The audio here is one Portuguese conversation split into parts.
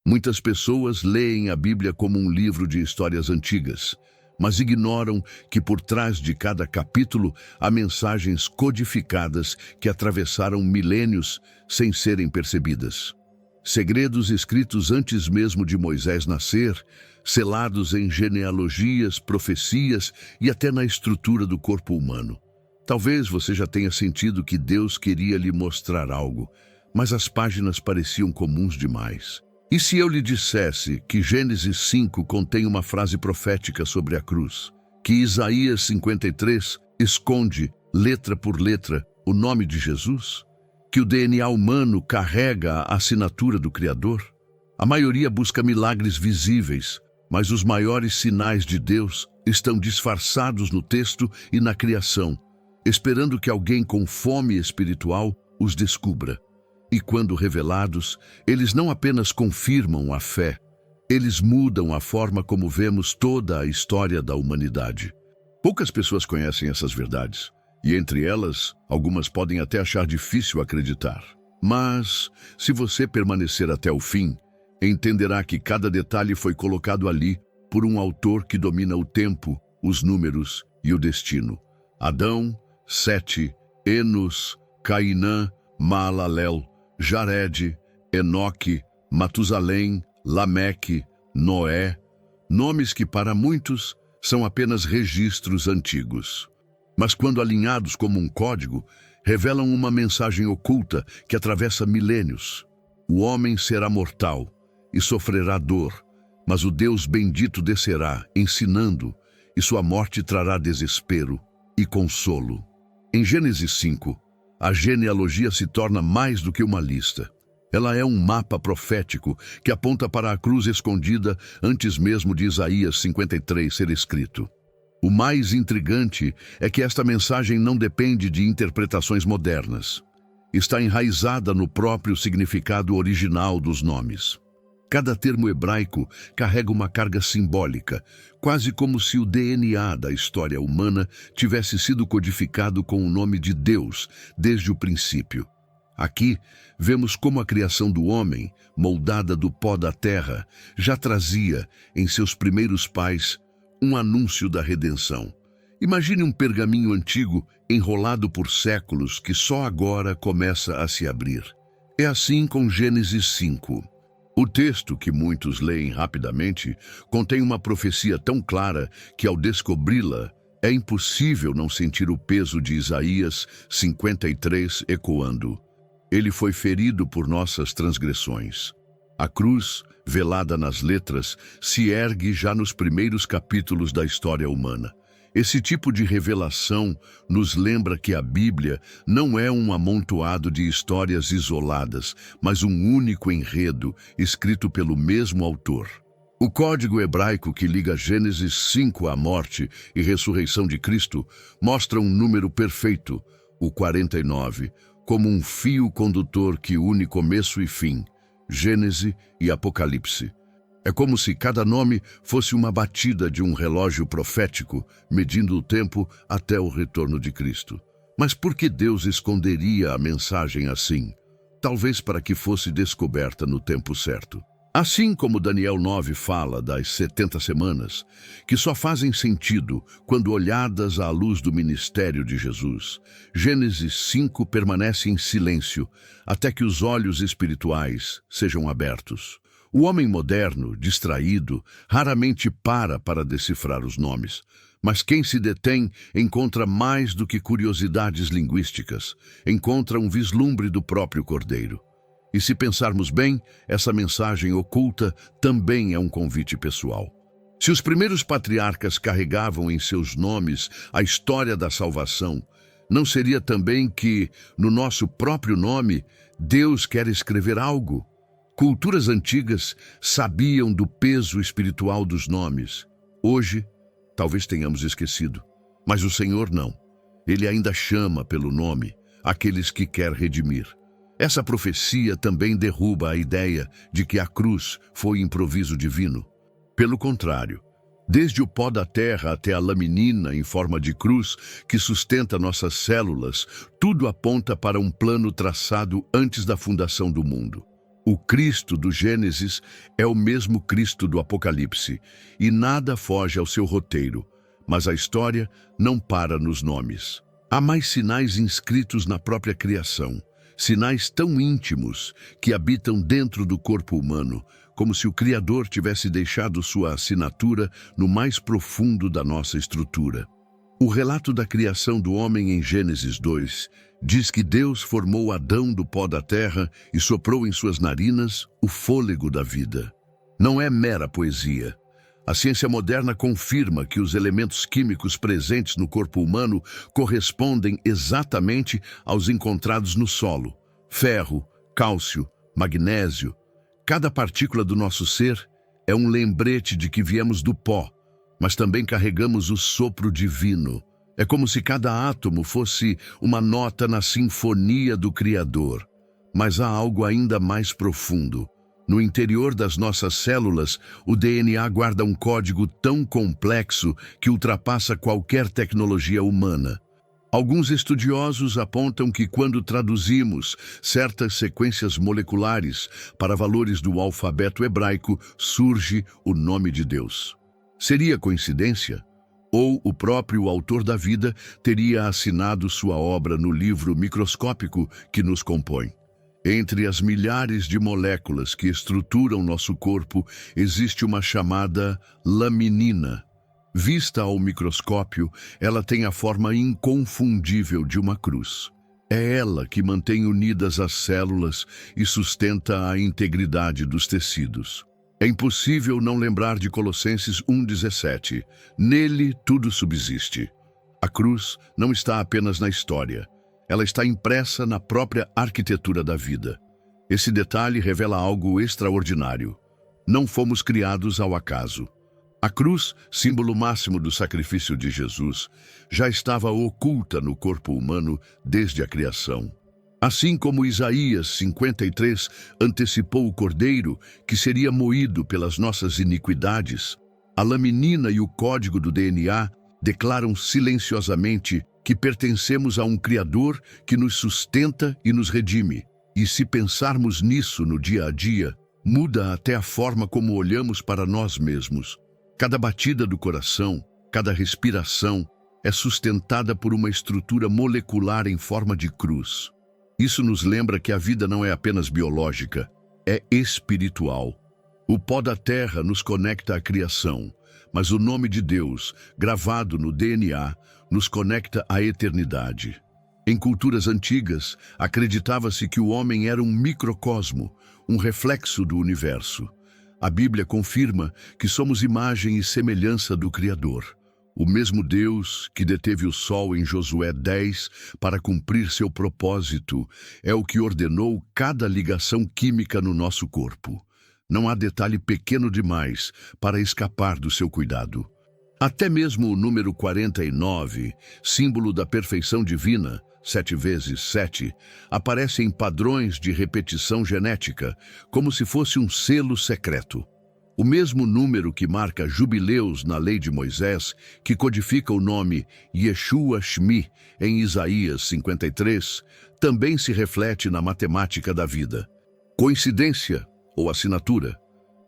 Muitas pessoas leem a Bíblia como um livro de histórias antigas, mas ignoram que por trás de cada capítulo há mensagens codificadas que atravessaram milênios sem serem percebidas. Segredos escritos antes mesmo de Moisés nascer, selados em genealogias, profecias e até na estrutura do corpo humano. Talvez você já tenha sentido que Deus queria lhe mostrar algo, mas as páginas pareciam comuns demais. E se eu lhe dissesse que Gênesis 5 contém uma frase profética sobre a cruz, que Isaías 53 esconde, letra por letra, o nome de Jesus, que o DNA humano carrega a assinatura do Criador? A maioria busca milagres visíveis, mas os maiores sinais de Deus estão disfarçados no texto e na criação, esperando que alguém com fome espiritual os descubra. E quando revelados, eles não apenas confirmam a fé, eles mudam a forma como vemos toda a história da humanidade. Poucas pessoas conhecem essas verdades, e entre elas, algumas podem até achar difícil acreditar. Mas, se você permanecer até o fim, entenderá que cada detalhe foi colocado ali por um autor que domina o tempo, os números e o destino. Adão, Sete, Enos, Cainã, Maalalel, Jared, Enoque, Matusalém, Lameque, Noé, nomes que para muitos são apenas registros antigos. Mas quando alinhados como um código, revelam uma mensagem oculta que atravessa milênios. O homem será mortal e sofrerá dor, mas o Deus bendito descerá, ensinando, e sua morte trará desespero e consolo. Em Gênesis 5, a genealogia se torna mais do que uma lista. Ela é um mapa profético que aponta para a cruz escondida antes mesmo de Isaías 53 ser escrito. O mais intrigante é que esta mensagem não depende de interpretações modernas. Está enraizada no próprio significado original dos nomes. Cada termo hebraico carrega uma carga simbólica, quase como se o DNA da história humana tivesse sido codificado com o nome de Deus desde o princípio. Aqui, vemos como a criação do homem, moldada do pó da terra, já trazia, em seus primeiros pais, um anúncio da redenção. Imagine um pergaminho antigo enrolado por séculos que só agora começa a se abrir. É assim com Gênesis 5. O texto, que muitos leem rapidamente, contém uma profecia tão clara que, ao descobri-la, é impossível não sentir o peso de Isaías 53 ecoando. Ele foi ferido por nossas transgressões. A cruz, velada nas letras, se ergue já nos primeiros capítulos da história humana. Esse tipo de revelação nos lembra que a Bíblia não é um amontoado de histórias isoladas, mas um único enredo escrito pelo mesmo autor. O código hebraico que liga Gênesis 5 à morte e ressurreição de Cristo mostra um número perfeito, o 49, como um fio condutor que une começo e fim, Gênese e Apocalipse. É como se cada nome fosse uma batida de um relógio profético, medindo o tempo até o retorno de Cristo. Mas por que Deus esconderia a mensagem assim? Talvez para que fosse descoberta no tempo certo. Assim como Daniel 9 fala das 70 semanas, que só fazem sentido quando olhadas à luz do ministério de Jesus, Gênesis 5 permanece em silêncio até que os olhos espirituais sejam abertos. O homem moderno, distraído, raramente para decifrar os nomes, mas quem se detém encontra mais do que curiosidades linguísticas, encontra um vislumbre do próprio Cordeiro. E se pensarmos bem, essa mensagem oculta também é um convite pessoal. Se os primeiros patriarcas carregavam em seus nomes a história da salvação, não seria também que, no nosso próprio nome, Deus quer escrever algo? Culturas antigas sabiam do peso espiritual dos nomes. Hoje, talvez tenhamos esquecido, mas o Senhor não. Ele ainda chama pelo nome aqueles que quer redimir. Essa profecia também derruba a ideia de que a cruz foi improviso divino. Pelo contrário, desde o pó da terra até a laminina em forma de cruz que sustenta nossas células, tudo aponta para um plano traçado antes da fundação do mundo. O Cristo do Gênesis é o mesmo Cristo do Apocalipse, e nada foge ao seu roteiro, mas a história não para nos nomes. Há mais sinais inscritos na própria criação, sinais tão íntimos que habitam dentro do corpo humano, como se o Criador tivesse deixado sua assinatura no mais profundo da nossa estrutura. O relato da criação do homem em Gênesis 2 diz que Deus formou Adão do pó da terra e soprou em suas narinas o fôlego da vida. Não é mera poesia. A ciência moderna confirma que os elementos químicos presentes no corpo humano correspondem exatamente aos encontrados no solo: ferro, cálcio, magnésio. Cada partícula do nosso ser é um lembrete de que viemos do pó, mas também carregamos o sopro divino. É como se cada átomo fosse uma nota na sinfonia do Criador. Mas há algo ainda mais profundo. No interior das nossas células, o DNA guarda um código tão complexo que ultrapassa qualquer tecnologia humana. Alguns estudiosos apontam que quando traduzimos certas sequências moleculares para valores do alfabeto hebraico, surge o nome de Deus. Seria coincidência? Ou o próprio autor da vida teria assinado sua obra no livro microscópico que nos compõe? Entre as milhares de moléculas que estruturam nosso corpo, existe uma chamada laminina. Vista ao microscópio, ela tem a forma inconfundível de uma cruz. É ela que mantém unidas as células e sustenta a integridade dos tecidos. É impossível não lembrar de Colossenses 1,17. Nele tudo subsiste. A cruz não está apenas na história. Ela está impressa na própria arquitetura da vida. Esse detalhe revela algo extraordinário. Não fomos criados ao acaso. A cruz, símbolo máximo do sacrifício de Jesus, já estava oculta no corpo humano desde a criação. Assim como Isaías 53 antecipou o cordeiro que seria moído pelas nossas iniquidades, a laminina e o código do DNA declaram silenciosamente que pertencemos a um Criador que nos sustenta e nos redime. E se pensarmos nisso no dia a dia, muda até a forma como olhamos para nós mesmos. Cada batida do coração, cada respiração é sustentada por uma estrutura molecular em forma de cruz. Isso nos lembra que a vida não é apenas biológica, é espiritual. O pó da terra nos conecta à criação, mas o nome de Deus, gravado no DNA, nos conecta à eternidade. Em culturas antigas, acreditava-se que o homem era um microcosmo, um reflexo do universo. A Bíblia confirma que somos imagem e semelhança do Criador. O mesmo Deus que deteve o sol em Josué 10 para cumprir seu propósito é o que ordenou cada ligação química no nosso corpo. Não há detalhe pequeno demais para escapar do seu cuidado. Até mesmo o número 49, símbolo da perfeição divina, 7 vezes 7, aparece em padrões de repetição genética, como se fosse um selo secreto. O mesmo número que marca jubileus na lei de Moisés, que codifica o nome Yeshua Shmi em Isaías 53, também se reflete na matemática da vida. Coincidência ou assinatura?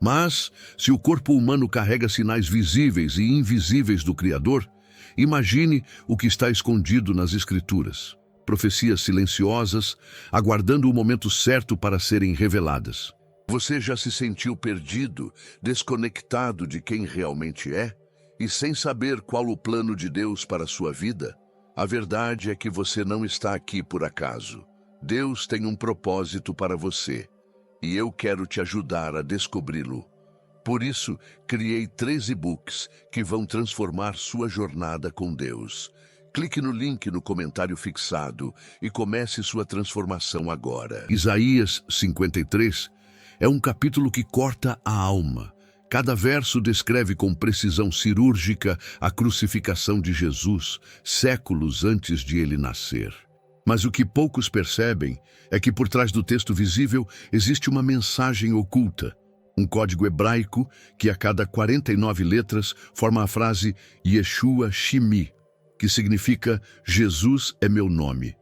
Mas, se o corpo humano carrega sinais visíveis e invisíveis do Criador, imagine o que está escondido nas Escrituras. Profecias silenciosas, aguardando o momento certo para serem reveladas. Você já se sentiu perdido, desconectado de quem realmente é, e sem saber qual o plano de Deus para a sua vida? A verdade é que você não está aqui por acaso. Deus tem um propósito para você, e eu quero te ajudar a descobri-lo. Por isso, criei 3 e-books que vão transformar sua jornada com Deus. Clique no link no comentário fixado e comece sua transformação agora. Isaías 53 é um capítulo que corta a alma. Cada verso descreve com precisão cirúrgica a crucificação de Jesus, séculos antes de ele nascer. Mas o que poucos percebem é que por trás do texto visível existe uma mensagem oculta, um código hebraico que a cada 49 letras forma a frase Yeshua Shimi, que significa Jesus é meu nome.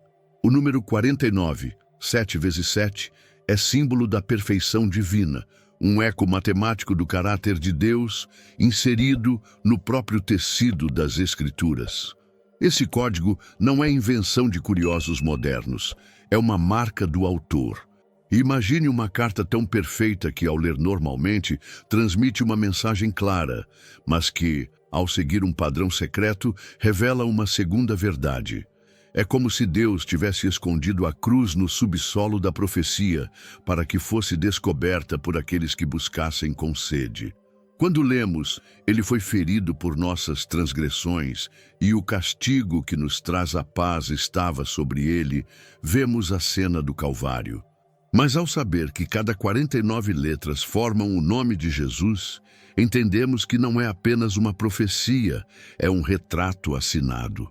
O número 49, 7 vezes 7, é símbolo da perfeição divina, um eco matemático do caráter de Deus inserido no próprio tecido das Escrituras. Esse código não é invenção de curiosos modernos, é uma marca do autor. Imagine uma carta tão perfeita que, ao ler normalmente, transmite uma mensagem clara, mas que, ao seguir um padrão secreto, revela uma segunda verdade. É como se Deus tivesse escondido a cruz no subsolo da profecia, para que fosse descoberta por aqueles que buscassem com sede. Quando lemos, ele foi ferido por nossas transgressões, e o castigo que nos traz a paz estava sobre ele, vemos a cena do Calvário. Mas ao saber que cada 49 letras formam o nome de Jesus, entendemos que não é apenas uma profecia, é um retrato assinado.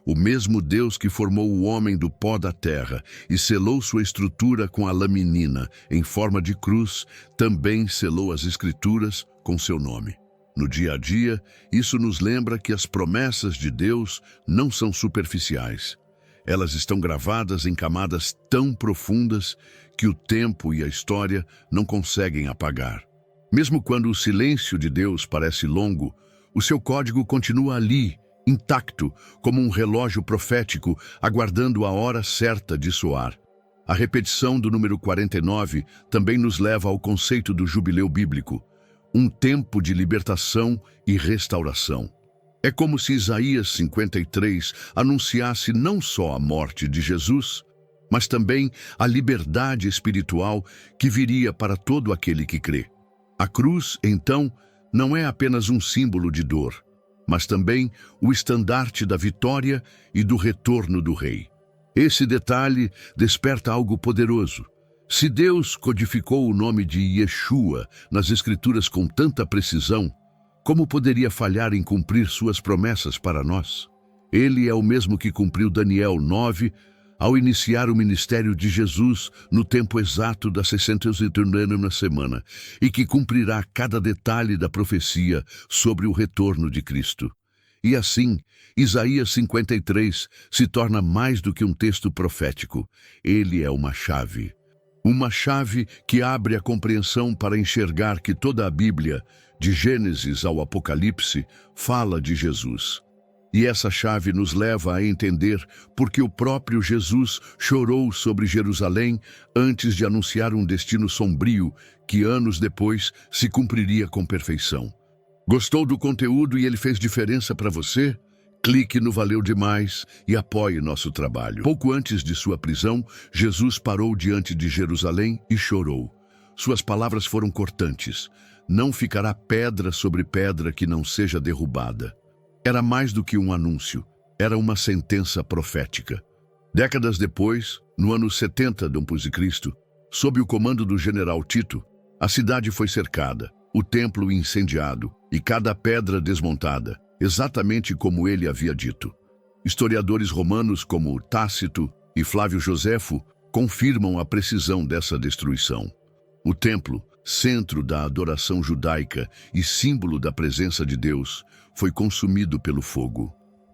O mesmo Deus que formou o homem do pó da terra e selou sua estrutura com a laminina em forma de cruz, também selou as Escrituras com seu nome. No dia a dia, isso nos lembra que as promessas de Deus não são superficiais. Elas estão gravadas em camadas tão profundas que o tempo e a história não conseguem apagar. Mesmo quando o silêncio de Deus parece longo, o seu código continua ali, intacto, como um relógio profético, aguardando a hora certa de soar. A repetição do número 49 também nos leva ao conceito do jubileu bíblico, um tempo de libertação e restauração. É como se Isaías 53 anunciasse não só a morte de Jesus, mas também a liberdade espiritual que viria para todo aquele que crê. A cruz, então, não é apenas um símbolo de dor, mas também o estandarte da vitória e do retorno do Rei. Esse detalhe desperta algo poderoso. Se Deus codificou o nome de Yeshua nas Escrituras com tanta precisão, como poderia falhar em cumprir suas promessas para nós? Ele é o mesmo que cumpriu Daniel 9 ao iniciar o ministério de Jesus no tempo exato das 630 na semana e que cumprirá cada detalhe da profecia sobre o retorno de Cristo. E assim, Isaías 53 se torna mais do que um texto profético. Ele é uma chave. Uma chave que abre a compreensão para enxergar que toda a Bíblia, de Gênesis ao Apocalipse, fala de Jesus. E essa chave nos leva a entender porque o próprio Jesus chorou sobre Jerusalém antes de anunciar um destino sombrio que anos depois se cumpriria com perfeição. Gostou do conteúdo e ele fez diferença para você? Clique no Valeu Demais e apoie nosso trabalho. Pouco antes de sua prisão, Jesus parou diante de Jerusalém e chorou. Suas palavras foram cortantes. Não ficará pedra sobre pedra que não seja derrubada. Era mais do que um anúncio, era uma sentença profética. Décadas depois, no ano 70 d.C., sob o comando do general Tito, a cidade foi cercada, o templo incendiado e cada pedra desmontada, exatamente como ele havia dito. Historiadores romanos como Tácito e Flávio Joséfo confirmam a precisão dessa destruição. O templo, centro da adoração judaica e símbolo da presença de Deus, foi consumido pelo fogo.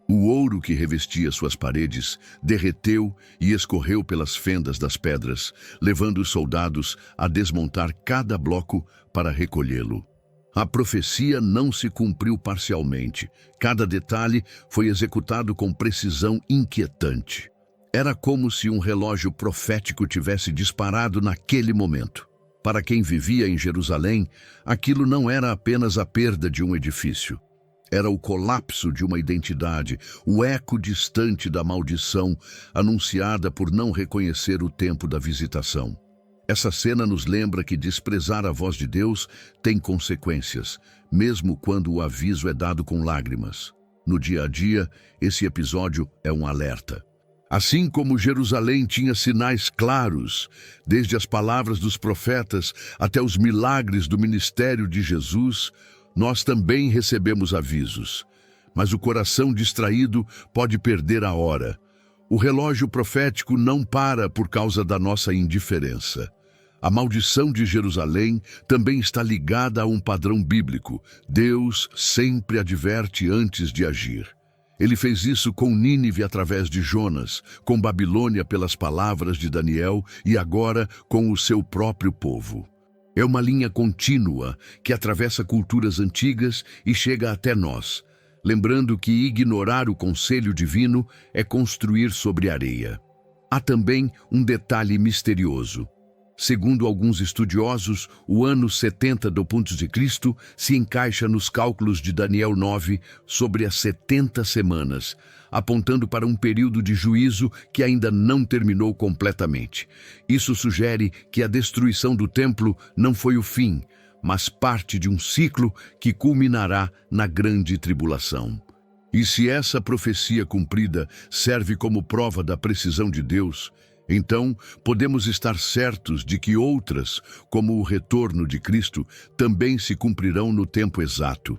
O ouro que revestia suas paredes derreteu e escorreu pelas fendas das pedras, levando os soldados a desmontar cada bloco para recolhê-lo. A profecia não se cumpriu parcialmente. Cada detalhe foi executado com precisão inquietante. Era como se um relógio profético tivesse disparado naquele momento. Para quem vivia em Jerusalém, aquilo não era apenas a perda de um edifício. Era o colapso de uma identidade, o eco distante da maldição anunciada por não reconhecer o tempo da visitação. Essa cena nos lembra que desprezar a voz de Deus tem consequências, mesmo quando o aviso é dado com lágrimas. No dia a dia, esse episódio é um alerta. Assim como Jerusalém tinha sinais claros, desde as palavras dos profetas até os milagres do ministério de Jesus, nós também recebemos avisos. Mas o coração distraído pode perder a hora. O relógio profético não para por causa da nossa indiferença. A maldição de Jerusalém também está ligada a um padrão bíblico. Deus sempre adverte antes de agir. Ele fez isso com Nínive através de Jonas, com Babilônia pelas palavras de Daniel e agora com o seu próprio povo. É uma linha contínua que atravessa culturas antigas e chega até nós, lembrando que ignorar o conselho divino é construir sobre areia. Há também um detalhe misterioso. Segundo alguns estudiosos, o ano 70 d.C. se encaixa nos cálculos de Daniel 9 sobre as 70 semanas, apontando para um período de juízo que ainda não terminou completamente. Isso sugere que a destruição do templo não foi o fim, mas parte de um ciclo que culminará na grande tribulação. E se essa profecia cumprida serve como prova da precisão de Deus, então podemos estar certos de que outras, como o retorno de Cristo, também se cumprirão no tempo exato.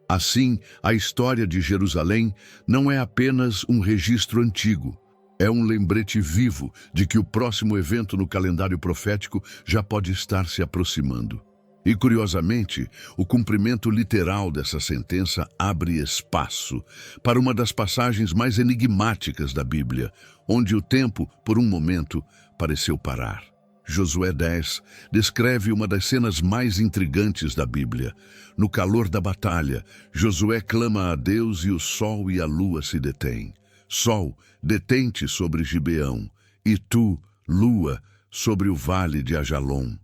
Assim, a história de Jerusalém não é apenas um registro antigo. É um lembrete vivo de que o próximo evento no calendário profético já pode estar se aproximando. E, curiosamente, o cumprimento literal dessa sentença abre espaço para uma das passagens mais enigmáticas da Bíblia, onde o tempo, por um momento, pareceu parar. Josué 10 descreve uma das cenas mais intrigantes da Bíblia. No calor da batalha, Josué clama a Deus e o sol e a lua se detêm. Sol, detente sobre Gibeão, e tu, lua, sobre o vale de Ajalon.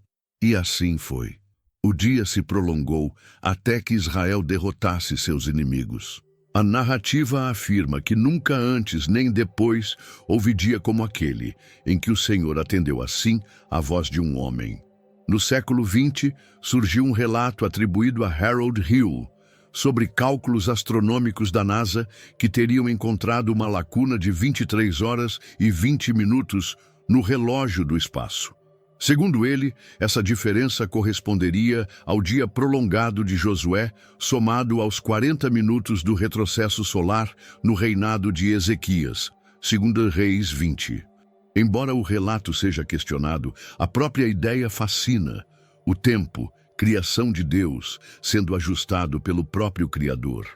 E assim foi. O dia se prolongou até que Israel derrotasse seus inimigos. A narrativa afirma que nunca antes nem depois houve dia como aquele, em que o Senhor atendeu assim à voz de um homem. No século XX, surgiu um relato atribuído a Harold Hill sobre cálculos astronômicos da NASA que teriam encontrado uma lacuna de 23 horas e 20 minutos no relógio do espaço. Segundo ele, essa diferença corresponderia ao dia prolongado de Josué, somado aos 40 minutos do retrocesso solar no reinado de Ezequias, 2 Reis 20. Embora o relato seja questionado, a própria ideia fascina. O tempo, criação de Deus, sendo ajustado pelo próprio Criador.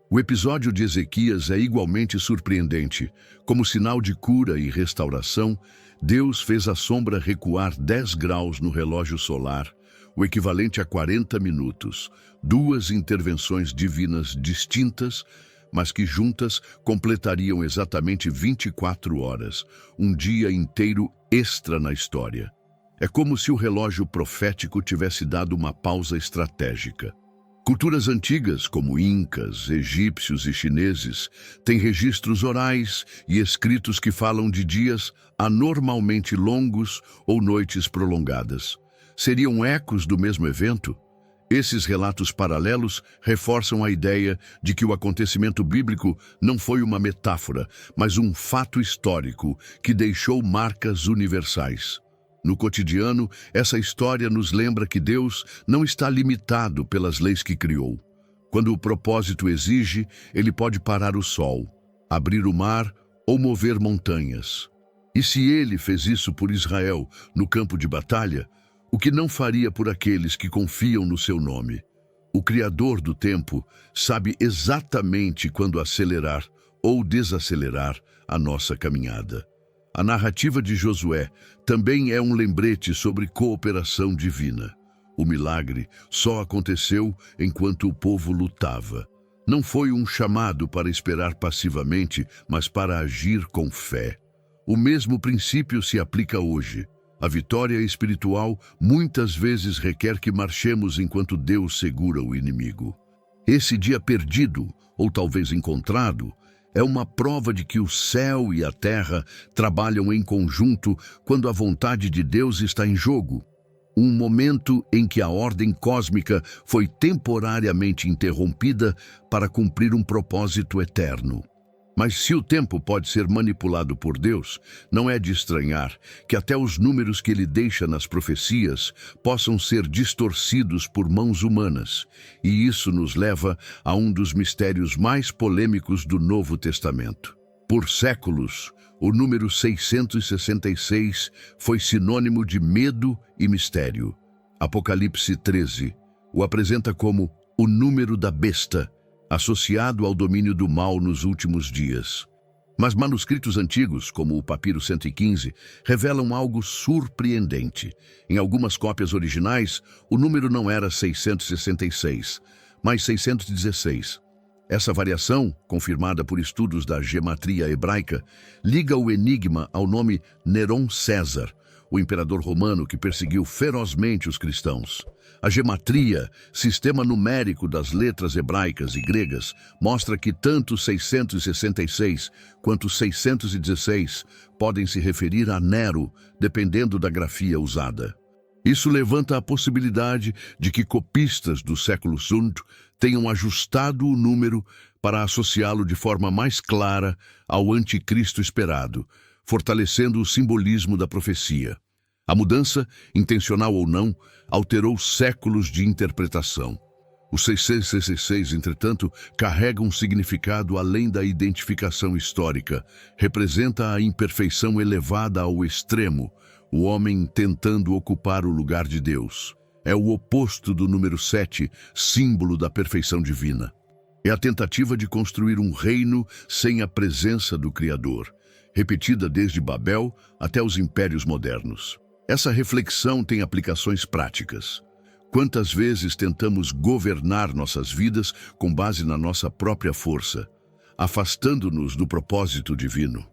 O episódio de Ezequias é igualmente surpreendente. Como sinal de cura e restauração, Deus fez a sombra recuar 10 graus no relógio solar, o equivalente a 40 minutos, duas intervenções divinas distintas, mas que juntas completariam exatamente 24 horas, um dia inteiro extra na história. É como se o relógio profético tivesse dado uma pausa estratégica. Culturas antigas, como incas, egípcios e chineses, têm registros orais e escritos que falam de dias anormalmente longos ou noites prolongadas. Seriam ecos do mesmo evento? Esses relatos paralelos reforçam a ideia de que o acontecimento bíblico não foi uma metáfora, mas um fato histórico que deixou marcas universais. No cotidiano, essa história nos lembra que Deus não está limitado pelas leis que criou. Quando o propósito exige, ele pode parar o sol, abrir o mar ou mover montanhas. E se ele fez isso por Israel no campo de batalha, o que não faria por aqueles que confiam no seu nome? O Criador do tempo sabe exatamente quando acelerar ou desacelerar a nossa caminhada. A narrativa de Josué também é um lembrete sobre cooperação divina. O milagre só aconteceu enquanto o povo lutava. Não foi um chamado para esperar passivamente, mas para agir com fé. O mesmo princípio se aplica hoje. A vitória espiritual muitas vezes requer que marchemos enquanto Deus segura o inimigo. Esse dia perdido, ou talvez encontrado, é uma prova de que o céu e a terra trabalham em conjunto quando a vontade de Deus está em jogo. Um momento em que a ordem cósmica foi temporariamente interrompida para cumprir um propósito eterno. Mas se o tempo pode ser manipulado por Deus, não é de estranhar que até os números que ele deixa nas profecias possam ser distorcidos por mãos humanas. E isso nos leva a um dos mistérios mais polêmicos do Novo Testamento. Por séculos, o número 666 foi sinônimo de medo e mistério. Apocalipse 13 o apresenta como o número da besta, associado ao domínio do mal nos últimos dias. Mas manuscritos antigos, como o Papiro 115, revelam algo surpreendente. Em algumas cópias originais, o número não era 666, mas 616. Essa variação, confirmada por estudos da gematria hebraica, liga o enigma ao nome Neron César, o imperador romano que perseguiu ferozmente os cristãos. A gematria, sistema numérico das letras hebraicas e gregas, mostra que tanto 666 quanto 616 podem se referir a Nero, dependendo da grafia usada. Isso levanta a possibilidade de que copistas do século V tenham ajustado o número para associá-lo de forma mais clara ao anticristo esperado, fortalecendo o simbolismo da profecia. A mudança, intencional ou não, alterou séculos de interpretação. O 666, entretanto, carrega um significado além da identificação histórica. Representa a imperfeição elevada ao extremo, o homem tentando ocupar o lugar de Deus. É o oposto do número 7, símbolo da perfeição divina. É a tentativa de construir um reino sem a presença do Criador, repetida desde Babel até os impérios modernos. Essa reflexão tem aplicações práticas. Quantas vezes tentamos governar nossas vidas com base na nossa própria força, afastando-nos do propósito divino?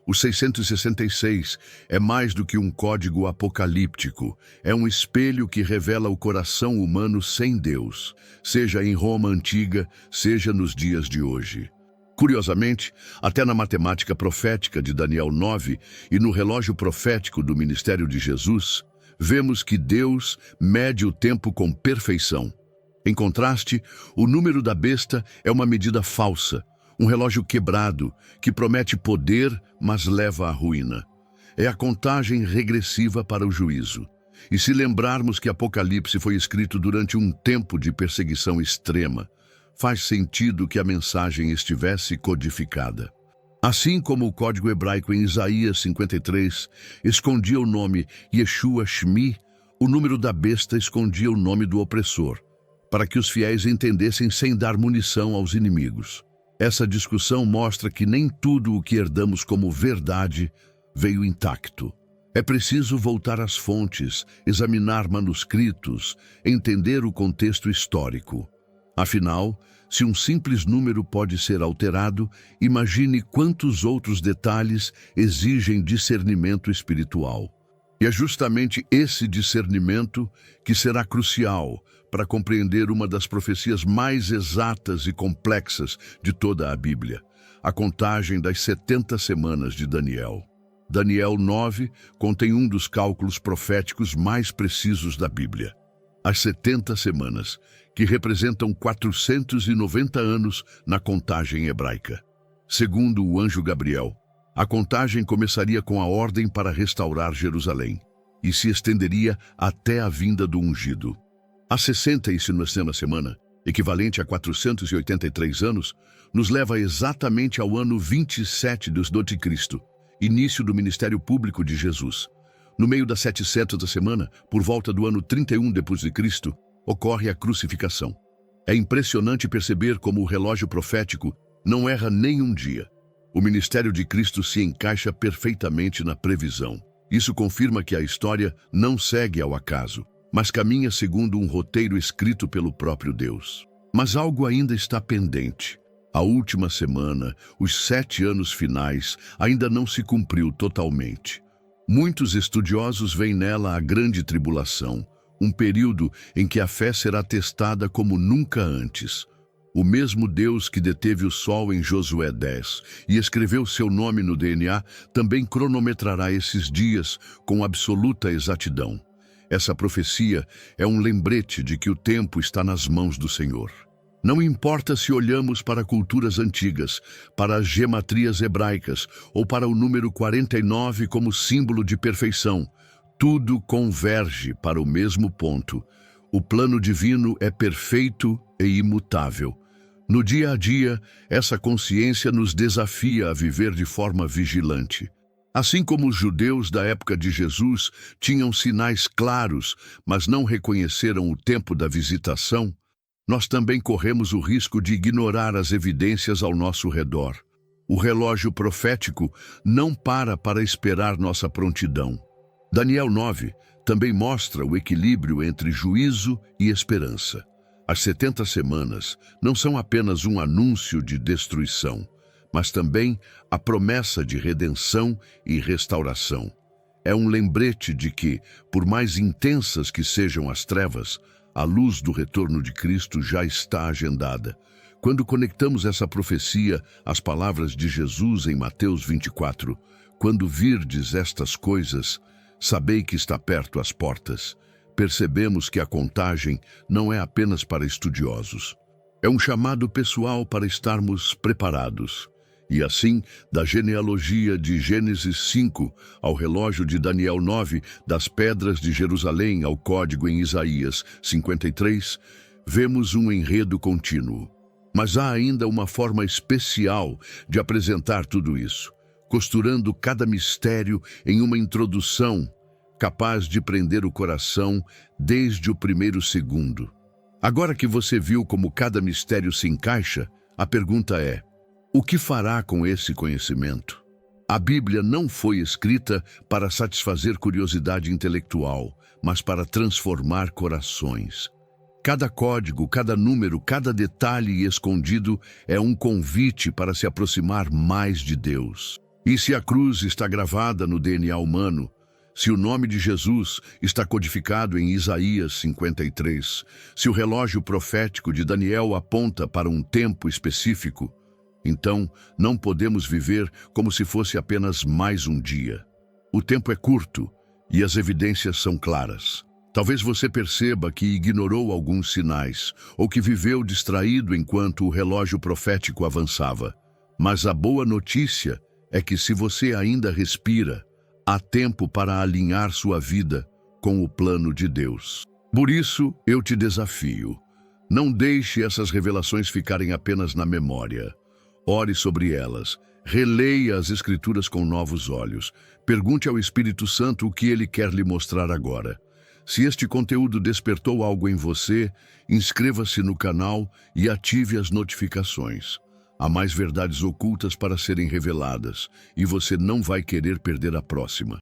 O 666 é mais do que um código apocalíptico, é um espelho que revela o coração humano sem Deus, seja em Roma antiga, seja nos dias de hoje. Curiosamente, até na matemática profética de Daniel 9 e no relógio profético do ministério de Jesus, vemos que Deus mede o tempo com perfeição. Em contraste, o número da besta é uma medida falsa, um relógio quebrado que promete poder, mas leva à ruína. É a contagem regressiva para o juízo. E se lembrarmos que Apocalipse foi escrito durante um tempo de perseguição extrema, faz sentido que a mensagem estivesse codificada. Assim como o código hebraico em Isaías 53 escondia o nome Yeshua Shmi, o número da besta escondia o nome do opressor, para que os fiéis entendessem sem dar munição aos inimigos. Essa discussão mostra que nem tudo o que herdamos como verdade veio intacto. É preciso voltar às fontes, examinar manuscritos, entender o contexto histórico. Afinal, se um simples número pode ser alterado, imagine quantos outros detalhes exigem discernimento espiritual. E é justamente esse discernimento que será crucial para compreender uma das profecias mais exatas e complexas de toda a Bíblia, a contagem das 70 semanas de Daniel. Daniel 9 contém um dos cálculos proféticos mais precisos da Bíblia. As 70 semanas, que representam 490 anos na contagem hebraica. Segundo o anjo Gabriel, a contagem começaria com a ordem para restaurar Jerusalém e se estenderia até a vinda do ungido. A 60ª semana, equivalente a 483 anos, nos leva exatamente ao ano 27 do Anticristo, início do ministério público de Jesus. No meio da 700ª semana, por volta do ano 31 depois de Cristo, ocorre a crucificação. É impressionante perceber como o relógio profético não erra nem um dia. O ministério de Cristo se encaixa perfeitamente na previsão. Isso confirma que a história não segue ao acaso, mas caminha segundo um roteiro escrito pelo próprio Deus. Mas algo ainda está pendente. A última semana, os 7 anos finais, ainda não se cumpriu totalmente. Muitos estudiosos veem nela a grande tribulação, um período em que a fé será testada como nunca antes. O mesmo Deus que deteve o sol em Josué 10 e escreveu seu nome no DNA, também cronometrará esses dias com absoluta exatidão. Essa profecia é um lembrete de que o tempo está nas mãos do Senhor. Não importa se olhamos para culturas antigas, para as gematrias hebraicas ou para o número 49 como símbolo de perfeição, tudo converge para o mesmo ponto. O plano divino é perfeito e imutável. No dia a dia, essa consciência nos desafia a viver de forma vigilante. Assim como os judeus da época de Jesus tinham sinais claros, mas não reconheceram o tempo da visitação, nós também corremos o risco de ignorar as evidências ao nosso redor. O relógio profético não para esperar nossa prontidão. Daniel 9 também mostra o equilíbrio entre juízo e esperança. As 70 semanas não são apenas um anúncio de destruição, mas também a promessa de redenção e restauração. É um lembrete de que, por mais intensas que sejam as trevas, a luz do retorno de Cristo já está agendada. Quando conectamos essa profecia às palavras de Jesus em Mateus 24, quando virdes estas coisas, sabei que está perto as portas, percebemos que a contagem não é apenas para estudiosos. É um chamado pessoal para estarmos preparados. E assim, da genealogia de Gênesis 5 ao relógio de Daniel 9, das pedras de Jerusalém ao código em Isaías 53, vemos um enredo contínuo. Mas há ainda uma forma especial de apresentar tudo isso, costurando cada mistério em uma introdução capaz de prender o coração desde o primeiro segundo. Agora que você viu como cada mistério se encaixa, a pergunta é: o que fará com esse conhecimento? A Bíblia não foi escrita para satisfazer curiosidade intelectual, mas para transformar corações. Cada código, cada número, cada detalhe escondido é um convite para se aproximar mais de Deus. E se a cruz está gravada no DNA humano, se o nome de Jesus está codificado em Isaías 53, se o relógio profético de Daniel aponta para um tempo específico, então não podemos viver como se fosse apenas mais um dia. O tempo é curto e as evidências são claras. Talvez você perceba que ignorou alguns sinais ou que viveu distraído enquanto o relógio profético avançava. Mas a boa notícia é que se você ainda respira, há tempo para alinhar sua vida com o plano de Deus. Por isso, eu te desafio. Não deixe essas revelações ficarem apenas na memória. Ore sobre elas. Releia as Escrituras com novos olhos. Pergunte ao Espírito Santo o que ele quer lhe mostrar agora. Se este conteúdo despertou algo em você, inscreva-se no canal e ative as notificações. Há mais verdades ocultas para serem reveladas, e você não vai querer perder a próxima.